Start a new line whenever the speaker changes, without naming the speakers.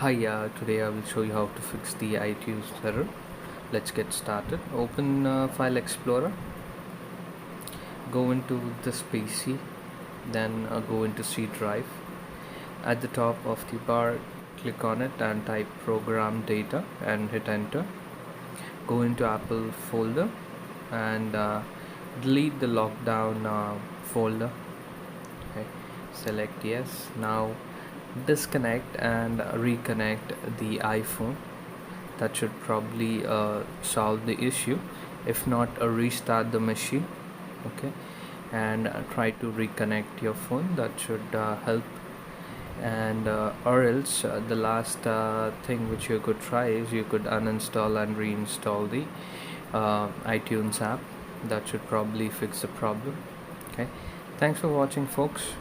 Hi, today I will show you how to fix the iTunes error. Let's get started. Open File Explorer, go into this PC, then go into C drive. At the top of the bar, click on it and type program data and hit enter. Go into Apple folder and delete the lockdown folder. Okay. Select yes. Now disconnect and reconnect the iPhone. That should probably solve the issue. If not, restart the machine. Okay, and try to reconnect your phone. That should help. And or else the last thing which you could try is you could uninstall and reinstall the iTunes app. That should probably fix the problem. Okay, thanks for watching, folks.